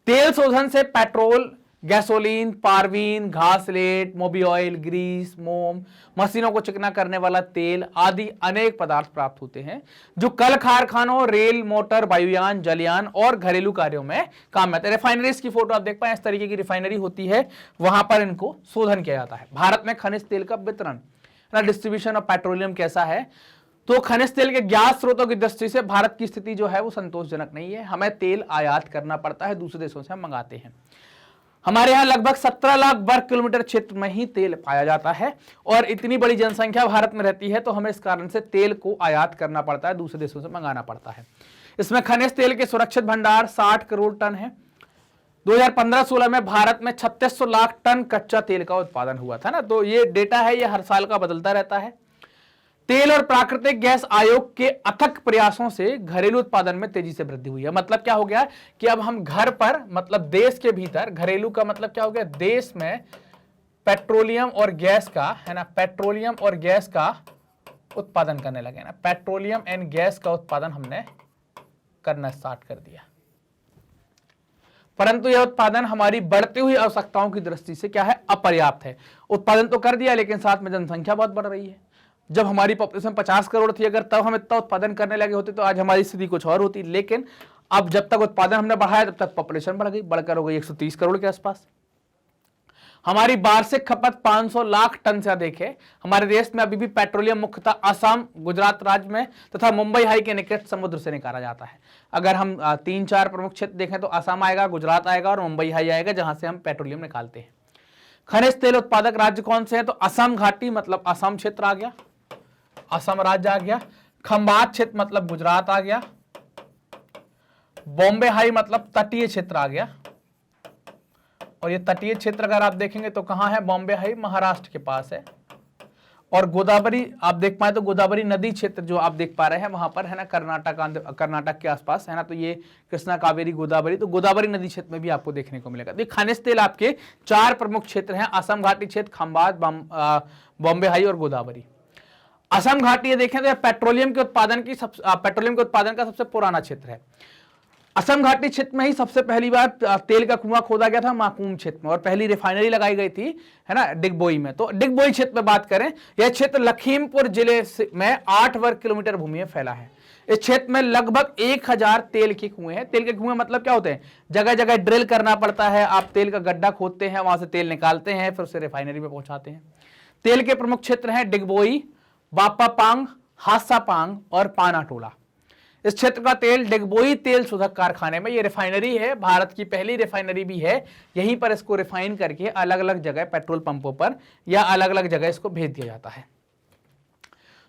तेल शोधन से पेट्रोल, गैसोलीन, पारवीन, घासलेट, मोबी ऑयल, ग्रीस, मोम, मशीनों को चिकना करने वाला तेल आदि अनेक पदार्थ प्राप्त होते हैं, जो कल कारखानों, रेल, मोटर, वायुयान, जलयान और घरेलू कार्यों में काम में आते हैं। रिफाइनरीज की फोटो आप देख पाए, इस तरीके की रिफाइनरी होती है, वहां पर इनको शोधन किया जाता है। भारत में खनिज तेल का वितरण, डिस्ट्रीब्यूशन ऑफ पेट्रोलियम कैसा है? तो खनिज तेल के ज्ञात स्रोतों की दृष्टि से भारत की स्थिति जो है वो संतोषजनक नहीं है। हमें तेल आयात करना पड़ता है, दूसरे देशों से हम मंगाते हैं। हमारे यहां लगभग 17 लाख वर्ग किलोमीटर क्षेत्र में ही तेल पाया जाता है, और इतनी बड़ी जनसंख्या भारत में रहती है, तो हमें इस कारण से तेल को आयात करना पड़ता है, दूसरे देशों से मंगाना पड़ता है। इसमें खनिज तेल के सुरक्षित भंडार 60 करोड़ टन है। 2015-16 में भारत में 3600 लाख टन कच्चा तेल का उत्पादन हुआ था ना। तो ये डेटा है, ये हर साल का बदलता रहता है। तेल और प्राकृतिक गैस आयोग के अथक प्रयासों से घरेलू उत्पादन में तेजी से वृद्धि हुई है। मतलब क्या हो गया कि अब हम घर पर, मतलब देश के भीतर, घरेलू का मतलब क्या हो गया, देश में पेट्रोलियम और गैस का, है ना, पेट्रोलियम और गैस का उत्पादन करने लगे ना। पेट्रोलियम एंड गैस का उत्पादन हमने करना स्टार्ट कर दिया, परंतु यह उत्पादन हमारी बढ़ती हुई आवश्यकताओं की दृष्टि से क्या है, अपर्याप्त है। उत्पादन तो कर दिया, लेकिन साथ में जनसंख्या बहुत बढ़ रही है। जब हमारी पॉपुलेशन 50 करोड़ थी, अगर तब हम इतना उत्पादन करने लगे होते तो आज हमारी स्थिति कुछ और होती। लेकिन अब जब तक उत्पादन हमने बढ़ाया, तब तक पॉपुलेशन बढ़ गई, बढ़कर हो गई 130 करोड़ के आसपास। हमारी वार्षिक खपत 500 लाख टन से अधिक है। हमारे देश में अभी भी पेट्रोलियम मुख्यतः असम, गुजरात राज्य में तथा मुंबई हाई के निकट समुद्र से निकाला जाता है। अगर हम 3-4 प्रमुख क्षेत्र देखें तो असम आएगा, गुजरात आएगा और मुंबई हाई आएगा, जहां से हम पेट्रोलियम निकालते हैं। खनिज तेल उत्पादक राज्य कौन से हैं? तो असम घाटी मतलब असम क्षेत्र आ गया, असम राज्य आ गया। खंबात क्षेत्र मतलब गुजरात आ गया। बॉम्बे हाई मतलब तटीय क्षेत्र आ गया, और ये तटीय क्षेत्र अगर आप देखेंगे तो कहां है? बॉम्बे हाई महाराष्ट्र के पास है। और गोदावरी आप देख पाए तो गोदावरी नदी क्षेत्र जो आप देख पा रहे हैं वहां पर, है ना, कर्नाटक के आसपास, है ना। तो ये कृष्णा, कावेरी, गोदावरी, तो गोदावरी नदी क्षेत्र में भी आपको देखने को मिलेगा। तो खनिज तेल आपके 4 प्रमुख क्षेत्र हैं, असम घाटी क्षेत्र, खंबात, बॉम्बे हाई और गोदावरी। असम घाटी देखें तो पेट्रोलियम के उत्पादन का सबसे पुराना क्षेत्र है। असम घाटी क्षेत्र में ही सबसे पहली बार तेल का कुआं खोदा गया था माकूम क्षेत्र में, और पहली रिफाइनरी लगाई गई थी, है ना, डिगबोई में। तो डिगबोई क्षेत्र में बात करें, यह क्षेत्र लखीमपुर जिले में 8 वर्ग किलोमीटर भूमि में फैला है। इस क्षेत्र में लगभग 1000 तेल के कुएं हैं। तेल के कुएं मतलब क्या होते हैं? जगह जगह ड्रिल करना पड़ता है, आप तेल का गड्ढा खोदते हैं, वहां से तेल निकालते हैं, फिर उसे रिफाइनरी में पहुंचाते हैं। तेल के प्रमुख क्षेत्र हैं डिगबोई, बापापांग, हासापांग और पानाटोला। इस क्षेत्र का तेल डिगबोई तेल शोधक कारखाने में, ये रिफाइनरी है, भारत की पहली रिफाइनरी भी है, यहीं पर इसको रिफाइन करके अलग अलग जगह पेट्रोल पंपों पर या अलग अलग जगह इसको भेज दिया जाता है।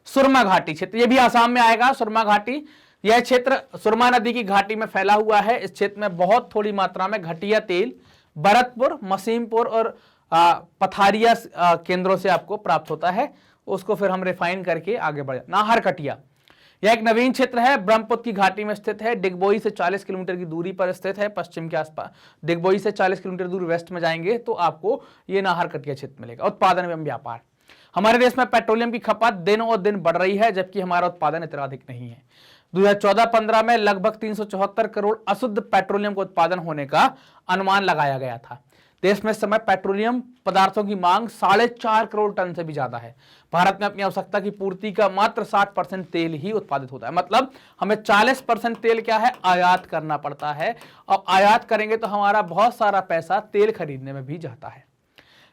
सुरमा घाटी क्षेत्र, ये भी आसाम में आएगा। सुरमा घाटी, यह क्षेत्र सुरमा नदी की घाटी में फैला हुआ है। इस क्षेत्र में बहुत थोड़ी मात्रा में घटिया तेल भरतपुर, मसीमपुर और पथारिया केंद्रों से आपको प्राप्त होता है। उसको फिर हम रिफाइन करके आगे बढ़े। नाहरकटिया, यह एक नवीन क्षेत्र है, ब्रह्मपुत्र की घाटी में स्थित है। डिगबोई से 40 किलोमीटर की दूरी पर स्थित है, पश्चिम के आसपास। डिगबोई से 40 किलोमीटर दूर वेस्ट में जाएंगे तो आपको ये नाहरकटिया क्षेत्र मिलेगा। उत्पादन एवं व्यापार, हमारे देश में पेट्रोलियम की खपत दिन और दिन बढ़ रही है, जबकि हमारा उत्पादन इतना अधिक नहीं है। 2014-15 में लगभग 374 करोड़ अशुद्ध पेट्रोलियम का उत्पादन होने का अनुमान लगाया गया था। देश में इस समय पेट्रोलियम पदार्थों की मांग 4.5 करोड़ टन से भी ज्यादा है। भारत में अपनी आवश्यकता की पूर्ति का मात्र 60% तेल ही उत्पादित होता है, मतलब हमें 40% तेल क्या है, आयात करना पड़ता है। और आयात करेंगे तो हमारा बहुत सारा पैसा तेल खरीदने में भी जाता है।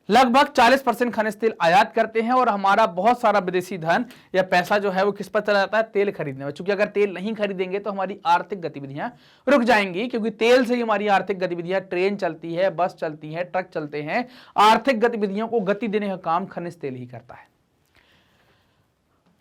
लगभग 40% खनिज तेल आयात करते हैं और हमारा बहुत सारा विदेशी धन या पैसा जो है वो किस पर चला जाता है, तेल खरीदने में। क्योंकि अगर तेल नहीं खरीदेंगे तो हमारी आर्थिक गतिविधियां रुक जाएंगी, क्योंकि तेल से ही हमारी आर्थिक गतिविधियां, ट्रेन चलती है, बस चलती है, ट्रक चलते हैं। आर्थिक गतिविधियों को गति देने का काम खनिज तेल ही करता है।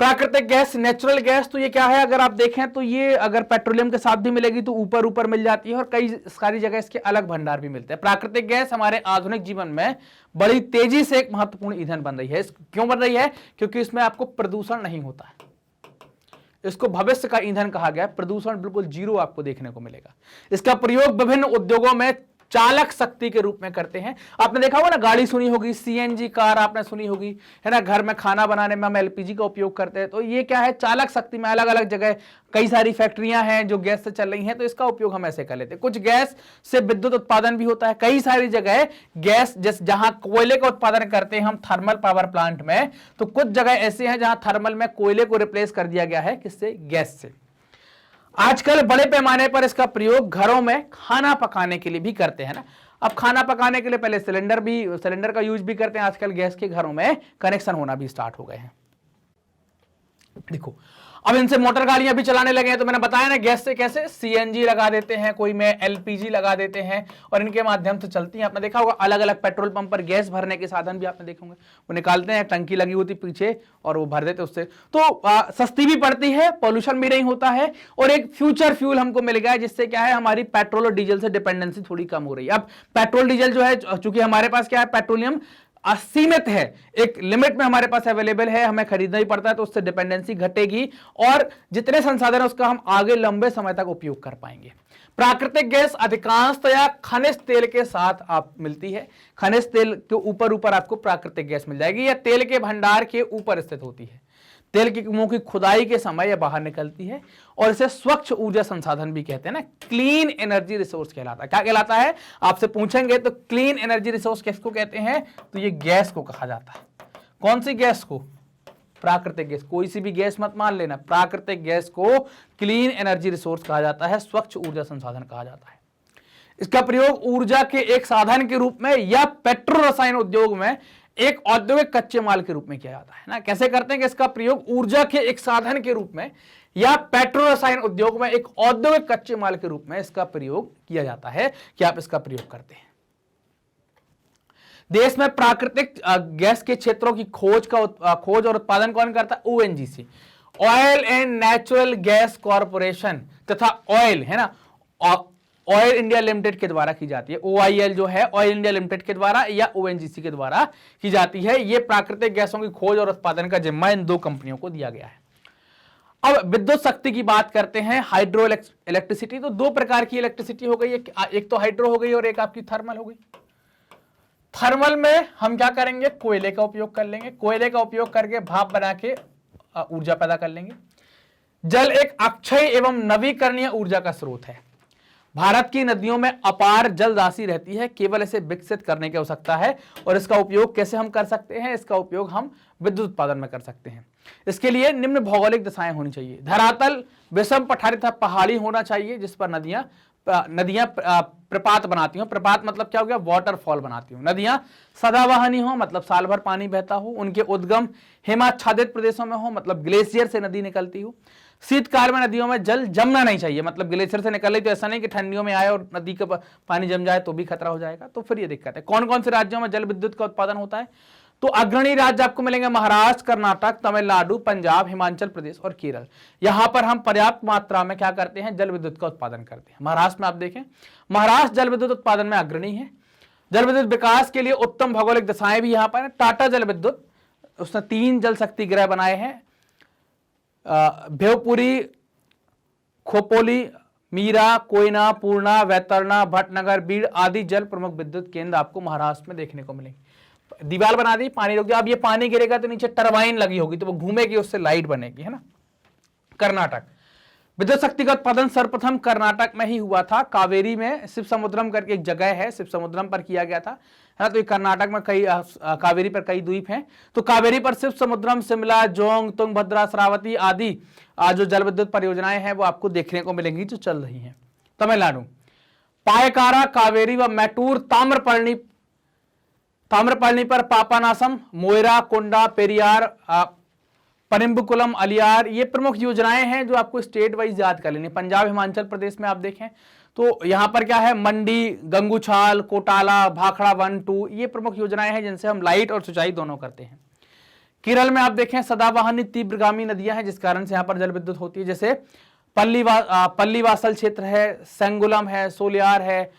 प्राकृतिक गैस, नेचुरल गैस, तो ये क्या है, अगर आप देखें तो ये अगर पेट्रोलियम के साथ भी मिलेगी तो ऊपर ऊपर मिल जाती है, और कई सारी जगह इसके अलग भंडार भी मिलते हैं। प्राकृतिक गैस हमारे आधुनिक जीवन में बड़ी तेजी से एक महत्वपूर्ण ईंधन बन रही है। क्यों बन रही है? क्योंकि इसमें आपको प्रदूषण नहीं होता है। इसको भविष्य का ईंधन कहा गया। प्रदूषण बिल्कुल जीरो आपको देखने को मिलेगा। इसका प्रयोग विभिन्न उद्योगों में चालक शक्ति के रूप में करते हैं। आपने देखा होगा ना, गाड़ी सुनी होगी, सीएनजी कार आपने सुनी होगी, है ना, घर में खाना बनाने में हम एलपीजी का उपयोग करते हैं। तो ये क्या है, चालक शक्ति में अलग अलग जगह कई सारी फैक्ट्रियां हैं जो गैस से चल रही हैं, तो इसका उपयोग हम ऐसे कर लेते हैं। कुछ गैस से विद्युत उत्पादन भी होता है। कई सारी जगह गैस, जैसे जहां कोयले का उत्पादन करते हैं हम थर्मल पावर प्लांट में, तो कुछ जगह ऐसे हैं जहां थर्मल में कोयले को रिप्लेस कर दिया गया है, किससे, गैस से। आजकल बड़े पैमाने पर इसका प्रयोग घरों में खाना पकाने के लिए भी करते हैं ना। अब खाना पकाने के लिए पहले सिलेंडर का यूज भी करते हैं, आजकल गैस के घरों में कनेक्शन होना भी स्टार्ट हो गए हैं। देखो, अब इनसे मोटर गाड़ियां भी चलाने लगे हैं। तो मैंने बताया ना, गैस से कैसे सीएनजी लगा देते हैं, कोई में एलपीजी लगा देते हैं और इनके माध्यम से चलती हैं। आपने देखा होगा अलग अलग पेट्रोल पंप पर गैस भरने के साधन भी आपने देखे होंगे, वो निकालते हैं, टंकी लगी होती पीछे और वो भर देते उससे। तो सस्ती भी पड़ती है, पॉल्यूशन भी नहीं होता है, और एक फ्यूचर फ्यूल हमको मिल गया है, जिससे क्या है, हमारी पेट्रोल और डीजल से डिपेंडेंसी थोड़ी कम हो रही है। अब पेट्रोल डीजल जो है, चूंकि हमारे पास क्या है, पेट्रोलियम असीमित है, एक लिमिट में हमारे पास अवेलेबल है, हमें खरीदना ही पड़ता है, तो उससे डिपेंडेंसी घटेगी और जितने संसाधन है उसका हम आगे लंबे समय तक उपयोग कर पाएंगे। प्राकृतिक गैस अधिकांशतया खनिज तेल के साथ आप मिलती है। खनिज तेल के ऊपर ऊपर आपको प्राकृतिक गैस मिल जाएगी, या तेल के भंडार के ऊपर स्थित होती है। तेल की कुओं की खुदाई के समय यह बाहर निकलती है, और इसे स्वच्छ ऊर्जा संसाधन भी कहते हैं ना, क्लीन एनर्जी रिसोर्स कहलाता है। क्या कहलाता है, आपसे पूछेंगे तो क्लीन एनर्जी रिसोर्स किसको कहते हैं, तो ये गैस को कहा जाता है। कौन सी गैस को, प्राकृतिक गैस। कोई सी भी गैस मत मान लेना, प्राकृतिक गैस को क्लीन एनर्जी रिसोर्स कहा जाता है, स्वच्छ ऊर्जा संसाधन कहा जाता है। इसका प्रयोग ऊर्जा के एक साधन के रूप में या पेट्रो रसायन उद्योग में एक औद्योगिक कच्चे माल के रूप में किया जाता है ना। कैसे करते हैं कि इसका प्रयोग ऊर्जा के एक साधन के रूप में या पेट्रो रसायन उद्योग में एक औद्योगिक कच्चे माल के रूप में इसका प्रयोग किया जाता है, कि आप इसका प्रयोग करते हैं। देश में प्राकृतिक गैस के क्षेत्रों की खोज और उत्पादन कौन करता है, ONGC, oil and natural gas corporation, तथा ऑयल, है ना, ऑयल इंडिया लिमिटेड के द्वारा की जाती है। OIL जो है ऑयल इंडिया लिमिटेड के द्वारा या ONGC के द्वारा की जाती है। ये प्राकृतिक गैसों की खोज और उत्पादन का जिम्मा इन दो कंपनियों को दिया गया है। अब विद्युत शक्ति की बात करते हैं, हाइड्रो इलेक्ट्रिसिटी। तो दो प्रकार की इलेक्ट्रिसिटी हो गई, एक तो हाइड्रो हो गई और एक आपकी थर्मल हो गई। थर्मल में हम क्या करेंगे, कोयले का उपयोग कर लेंगे, कोयले का उपयोग करके भाप बना के ऊर्जा पैदा कर लेंगे। जल एक अक्षय एवं नवीकरणीय ऊर्जा का स्रोत है। भारत की नदियों में अपार जल राशि रहती है, केवल इसे विकसित करने की आवश्यकता है। और इसका उपयोग कैसे हम कर सकते हैं? इसका उपयोग हम विद्युत उत्पादन में कर सकते हैं। इसके लिए निम्न भौगोलिक दशाएं होनी चाहिए। धरातल विषम पठारी तथा पहाड़ी होना चाहिए, जिस पर नदियां प्रपात बनाती हो। प्रपात मतलब क्या हो गया? वाटरफॉल बनाती हो। नदियां सदाबहानी हो, मतलब साल भर पानी बहता हो। उनके उद्गम हिमाच्छादित प्रदेशों में हो, मतलब ग्लेशियर से नदी निकलती हो। शीतकाल में नदियों में जल जमना नहीं चाहिए, मतलब ग्लेशियर से निकल रही तो ऐसा नहीं कि ठंडियों में आए और नदी का पानी जम जाए तो भी खतरा हो जाएगा, तो फिर ये दिक्कत है। कौन कौन से राज्यों में जल विद्युत का उत्पादन होता है? तो अग्रणी राज्य आपको मिलेंगे महाराष्ट्र, कर्नाटक, तमिलनाडु, पंजाब, हिमाचल प्रदेश और केरल। यहां पर हम पर्याप्त मात्रा में क्या करते हैं? जल विद्युत का उत्पादन करते हैं। महाराष्ट्र में आप देखें, महाराष्ट्र जल विद्युत उत्पादन में अग्रणी है। जल विद्युत विकास के लिए उत्तम भौगोलिक दशाएं भी यहां पर है। टाटा जल विद्युत, उसने 3 जल शक्ति गृह बनाए हैं, भेवपुरी, खोपोली, मीरा, कोयना, पूर्णा, वैतरणी, भटनगर, बीड़ आदि जल प्रमुख विद्युत केंद्र आपको महाराष्ट्र में देखने को मिलेंगे। दीवार बना दी, पानी रुक गया, अब ये पानी गिरेगा तो नीचे टरबाइन लगी होगी तो वो घूमेगी, उससे लाइट बनेगी, है ना। कर्नाटक विद्युत शक्ति का उत्पादन सर्वप्रथम कर्नाटक में ही हुआ था। कावेरी में शिव समुद्रम करके एक जगह है, शिव समुद्रम पर किया गया था, है ना। तो ये कर्नाटक में कई कावेरी पर कई द्वीप हैं, तो कावेरी पर शिव समुद्रम, शिमला, जोंग, तुंगभद्रा, श्रावती आदि जो जल विद्युत परियोजनाएं हैं वो आपको देखने को मिलेंगी जो चल रही हैं। तमिलनाडु पायकारा, कावेरी व मैटूर, ताम्रपर्णी पर पापानासम, मोयरा, कोंडा, पेरियार, पनिम्बकुलम, अलियार, ये प्रमुख योजनाएं हैं जो आपको स्टेट वाइज याद कर लेनी। पंजाब, हिमाचल प्रदेश में आप देखें तो यहां पर क्या है? मंडी, गंगूछाल, कोटाला, भाखड़ा 1, 2, ये प्रमुख योजनाएं हैं जिनसे हम लाइट और सिंचाई दोनों करते हैं। केरल में आप देखें सदाबहानी तीव्रगामी नदियां हैं जिस कारण से यहां पर जल विद्युत होती है, जैसे पल्लीवासल क्षेत्र है, सेंगुलम है, सोलियार है,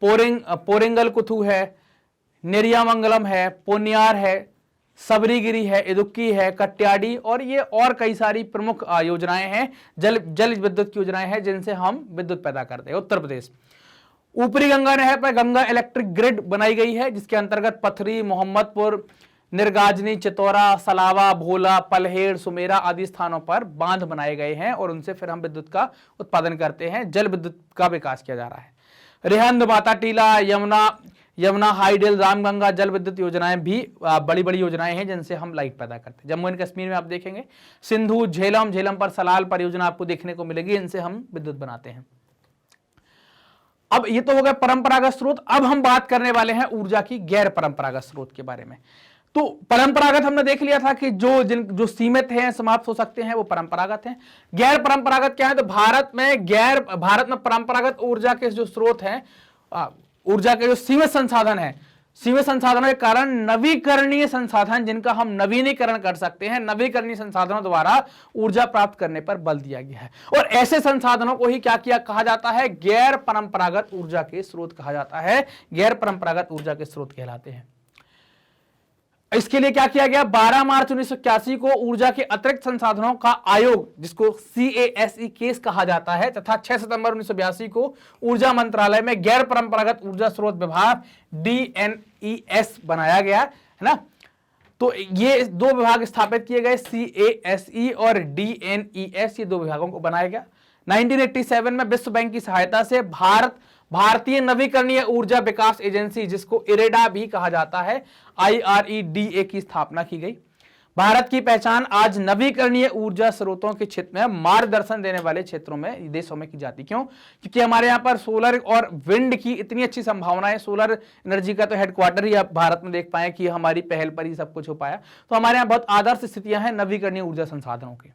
पोरिंगल कुथु है, नेरियामंगलम है, पोनियार है, सबरीगिरी है, इदुक्की है, कट्याडी, और ये और कई सारी प्रमुख योजनाएं हैं, जल विद्युत की योजनाएं हैं जिनसे हम विद्युत पैदा करते हैं। उत्तर प्रदेश ऊपरी गंगा नहर पर गंगा इलेक्ट्रिक ग्रिड बनाई गई है, जिसके अंतर्गत पथरी, मोहम्मदपुर, निर्गाजनी, चितौरा, सलावा, भोला, पलहेड़, सुमेरा आदि स्थानों पर बांध बनाए गए हैं और उनसे फिर हम विद्युत का उत्पादन करते हैं। जल विद्युत का विकास किया जा रहा है। रिहंद, माता टीला, यमुना हाईडेल, रामगंगा जल विद्युत योजनाएं भी बड़ी बड़ी योजनाएं हैं जिनसे हम लाइट पैदा करते हैं। जम्मू एंड कश्मीर में आप देखेंगे सिंधु, झेलम पर सलाल परियोजना आपको देखने को मिलेगी, इनसे हम विद्युत बनाते हैं। अब ये तो हो गया परंपरागत स्रोत। अब हम बात करने वाले हैं ऊर्जा की गैर परंपरागत स्रोत के बारे में। तो परंपरागत हमने देख लिया था कि जो सीमित हैं, समाप्त हो सकते हैं, वो परंपरागत हैं। गैर परंपरागत क्या है? तो भारत में परंपरागत ऊर्जा के जो स्रोत हैं, ऊर्जा के जो सीमित संसाधन है, सीमित संसाधनों के कारण नवीकरणीय संसाधन जिनका हम नवीनीकरण कर सकते हैं, नवीकरणीय संसाधनों द्वारा ऊर्जा प्राप्त करने पर बल दिया गया है। और ऐसे संसाधनों को ही क्या कहा जाता है? गैर परंपरागत ऊर्जा के स्रोत कहा जाता है, गैर परंपरागत ऊर्जा के स्रोत कहलाते हैं। इसके लिए क्या किया गया? 12 मार्च 1981 को ऊर्जा के अतिरिक्त संसाधनों का आयोग, जिसको CASE केस कहा जाता है, तथा 6 सितंबर 1982 को ऊर्जा मंत्रालय में गैर परंपरागत ऊर्जा स्रोत विभाग DNES बनाया गया, है ना। तो ये 2 विभाग स्थापित किए गए, CASE और DNES, ये 2 विभागों को बनाया गया। 1987 में विश्व बैंक की सहायता से भारतीय नवीकरणीय ऊर्जा विकास एजेंसी, जिसको इरेडा भी कहा जाता है, IREDA की स्थापना की गई। भारत की पहचान आज नवीकरणीय ऊर्जा स्रोतों के क्षेत्र में मार्गदर्शन देने वाले क्षेत्रों में, देशों में की जाती। क्यों? क्योंकि हमारे यहाँ पर सोलर और विंड की इतनी अच्छी संभावना है। सोलर एनर्जी का तो हेडक्वार्टर ही आप भारत में देख पाए कि हमारी पहल पर ही सब कुछ हो पाया। तो हमारे यहाँ बहुत आदर्श स्थितियां हैं नवीकरणीय ऊर्जा संसाधनों की।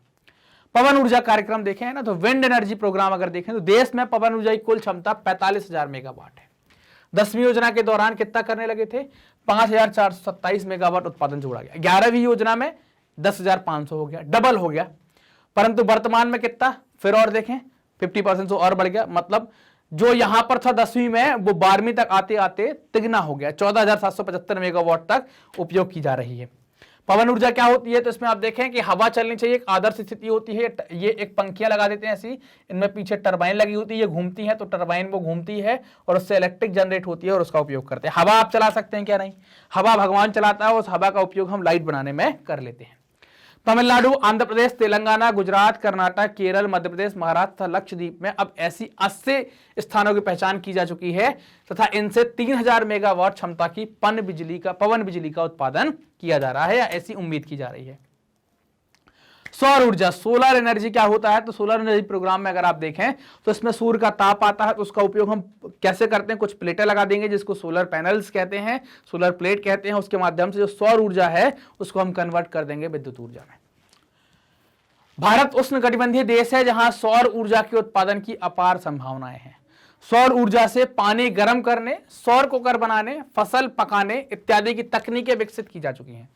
पवन ऊर्जा कार्यक्रम देखें, है ना, तो विंड एनर्जी प्रोग्राम अगर देखें तो देश में पवन ऊर्जा की कुल क्षमता 45,000 मेगावाट है। 10वीं योजना के दौरान कितना करने लगे थे? 5,427 मेगावाट उत्पादन जोड़ा गया। 11वीं योजना में 10,500 हो गया, डबल हो गया। परंतु वर्तमान में कितना? फिर और देखें 50% और बढ़ गया। मतलब जो यहां पर था 10वीं में, वो 12वीं तक आते आते तिगना हो गया, 14,775 मेगावाट तक उपयोग की जा रही है। पवन ऊर्जा क्या होती है? तो इसमें आप देखें कि हवा चलनी चाहिए, एक आदर्श स्थिति होती है। ये एक पंखियां लगा देते हैं ऐसी, इनमें पीछे टरबाइन लगी होती है, ये घूमती है, तो टरबाइन वो घूमती है और उससे इलेक्ट्रिक जनरेट होती है और उसका उपयोग करते हैं। हवा आप चला सकते हैं क्या? नहीं, हवा भगवान चलाता है, उस हवा का उपयोग हम लाइट बनाने में कर लेते हैं। तमिलनाडु, आंध्र प्रदेश, तेलंगाना, गुजरात, कर्नाटक, केरल, मध्य प्रदेश, महाराष्ट्र, लक्षद्वीप में अब ऐसी 80 स्थानों की पहचान की जा चुकी है तथा इनसे 3000 मेगावाट क्षमता की पवन बिजली का उत्पादन किया जा रहा है या ऐसी उम्मीद की जा रही है। सौर ऊर्जा, सोलर एनर्जी क्या होता है? तो सोलर एनर्जी प्रोग्राम में अगर आप देखें तो इसमें सूर्य का ताप आता है, तो उसका उपयोग हम कैसे करते हैं? कुछ प्लेटें लगा देंगे जिसको सोलर पैनल्स कहते हैं, सोलर प्लेट कहते हैं, उसके माध्यम से जो सौर ऊर्जा है उसको हम कन्वर्ट कर देंगे विद्युत ऊर्जा में। भारत उष्णकटिबंधीय देश है जहां सौर ऊर्जा के उत्पादन की अपार संभावनाएं हैं। सौर ऊर्जा से पानी गर्म करने, सौर कुकर बनाने, फसल पकाने इत्यादि की तकनीकें विकसित की जा चुकी हैं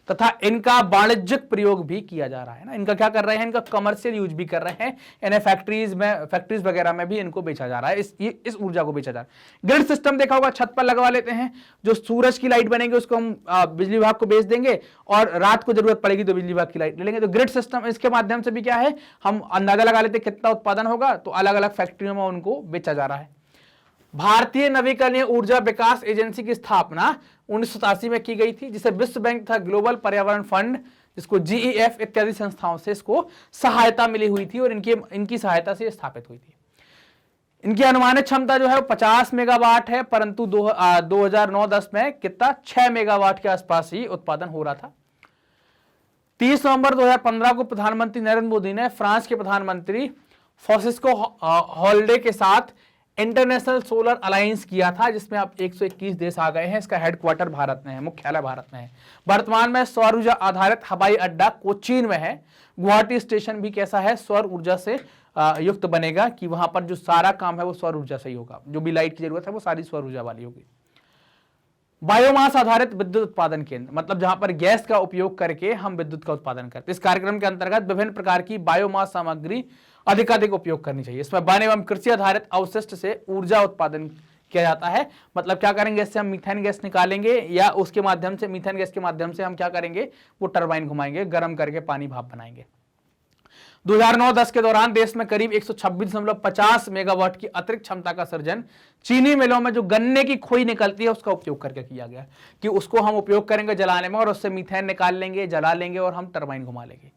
तथा इनका वाणिज्यिक प्रयोग भी किया जा रहा है ना। इनका क्या कर रहे हैं? इनका कमर्शियल यूज भी कर रहे हैं, इन्हें फैक्ट्रीज वगैरह में भी इनको बेचा जा रहा है, इस ऊर्जा को बेचा जा रहा है। ग्रिड सिस्टम देखा होगा, छत पर लगवा लेते हैं, जो सूरज की लाइट बनेगी उसको हम बिजली विभाग को बेच देंगे और रात को जरूरत पड़ेगी तो बिजली विभाग की लाइट ले लेंगे। तो ग्रिड सिस्टम, इसके माध्यम से भी क्या है, हम अंदाजा लगा लेते हैं कितना उत्पादन होगा, तो अलग अलग फैक्ट्रियों में उनको बेचा जा रहा है। भारतीय नवीकरणीय ऊर्जा विकास एजेंसी की स्थापना 1987 में की गई थी, जिसे विश्व बैंक तथा ग्लोबल पर्यावरण फंड, जिसको GEF इत्यादि संस्थाओं से इसको सहायता मिली हुई थी और इनकी सहायता से स्थापित हुई थी। इनकी अनुमानित क्षमता जो है वो 50 मेगावाट है, परंतु 2009-10 में कितना 6 मेगावाट के आसपास ही उत्पादन हो रहा था। 30 नवंबर 2015 को प्रधानमंत्री नरेंद्र मोदी ने फ्रांस के प्रधानमंत्री फ्रांसिस्को होल्डे के साथ इंटरनेशनल सोलर अलायंस किया था, जिसमें अब 121 देश आ गए हैं। इसका हेडक्वार्टर भारत में है, मुख्यालय भारत में है। वर्तमान में सौर ऊर्जा आधारित हवाई अड्डा कोचीन में है। गुवाहाटी स्टेशन भी कैसा है? सौर ऊर्जा से युक्त बनेगा कि वहां पर जो सारा काम है वो सौर ऊर्जा से ही होगा, जो भी लाइट की जरूरत है वो सारी सौर ऊर्जा वाली होगी। बायोमास आधारित विद्युत उत्पादन केंद्र, मतलब जहां पर गैस का उपयोग करके हम विद्युत का उत्पादन करते हैं। इस कार्यक्रम के अंतर्गत विभिन्न प्रकार की बायोमास सामग्री अधिकाधिक उपयोग करनी चाहिए। इसमें वन एवं कृषि आधारित अवशिष्ट से ऊर्जा उत्पादन किया जाता है। मतलब क्या करेंगे, इससे हम मीथेन गैस निकालेंगे या उसके माध्यम से, मीथेन गैस के माध्यम से हम क्या करेंगे, वो टरबाइन घुमाएंगे, गर्म करके पानी भाप बनाएंगे। 2009-10 के दौरान देश में करीब 126.50 मेगावाट की अतिरिक्त क्षमता का सर्जन चीनी मिलों में जो गन्ने की खोई निकलती है उसका उपयोग करके किया गया, कि उसको हम उपयोग करेंगे जलाने में और उससे मीथेन निकाल लेंगे, जला लेंगे और हम टरबाइन घुमा लेंगे।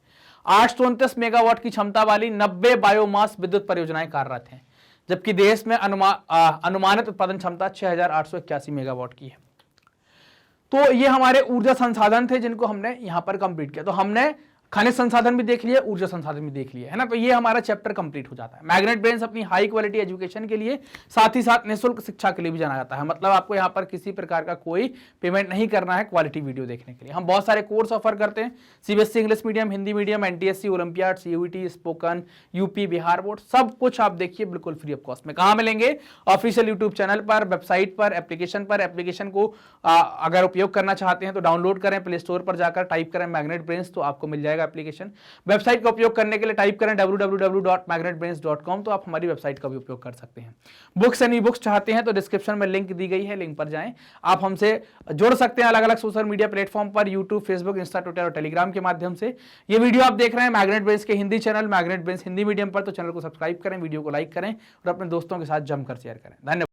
829 मेगावाट की क्षमता वाली 90 बायोमास विद्युत परियोजनाएं कार्यरत हैं, जबकि देश में अनुमानित उत्पादन क्षमता 6881 मेगावाट की है। तो ये हमारे ऊर्जा संसाधन थे जिनको हमने यहां पर कंप्लीट किया। तो हमने खनिज संसाधन भी देख लिया, ऊर्जा संसाधन भी देख लिया, है ना। तो ये हमारा चैप्टर कंप्लीट हो जाता है। मैग्नेट ब्रेन्स अपनी हाई क्वालिटी एजुकेशन के लिए, साथ ही साथ निःशुल्क शिक्षा के लिए भी जाना जाता है। मतलब आपको यहाँ पर किसी प्रकार का कोई पेमेंट नहीं करना है क्वालिटी वीडियो देखने के लिए। हम बहुत सारे कोर्स ऑफर करते हैं, CBSE English medium, Hindi medium, NTSC, olympiad, CUET, spoken, UP, Bihar board, सब कुछ आप देखिए बिल्कुल फ्री ऑफ कॉस्ट में। कहाँ मिलेंगे? ऑफिशियल यूट्यूब चैनल पर, वेबसाइट पर, एप्लीकेशन पर। एप्लीकेशन को अगर उपयोग करना चाहते हैं तो डाउनलोड करें, प्ले स्टोर पर जाकर टाइप करें मैग्नेट ब्रेन्स, तो आपको मिल जाएगा एप्लीकेशन। वेबसाइट का उपयोग करने के लिए टाइप करें www.magnetbrains.com, तो आप हमारी वेबसाइट का भी उपयोग कर सकते हैं। बुक्स एंड ई बुक्स चाहते हैं तो डिस्क्रिप्शन में लिंक दी गई है, लिंक पर जाएं। आप हमसे जुड़ सकते हैं अलग अलग सोशल मीडिया प्लेटफॉर्म पर, यूट्यूब, फेसबुक, इंस्टा, ट्विटर और टेलीग्राम के माध्यम से। ये वीडियो आप देख रहे हैं मैग्नेट ब्रेन्स के Hindi channel, magnet brains Hindi medium पर, तो चैनल को सब्सक्राइब करें, वीडियो को लाइक करें और अपने दोस्तों के साथ जमकर शेयर करें। धन्यवाद।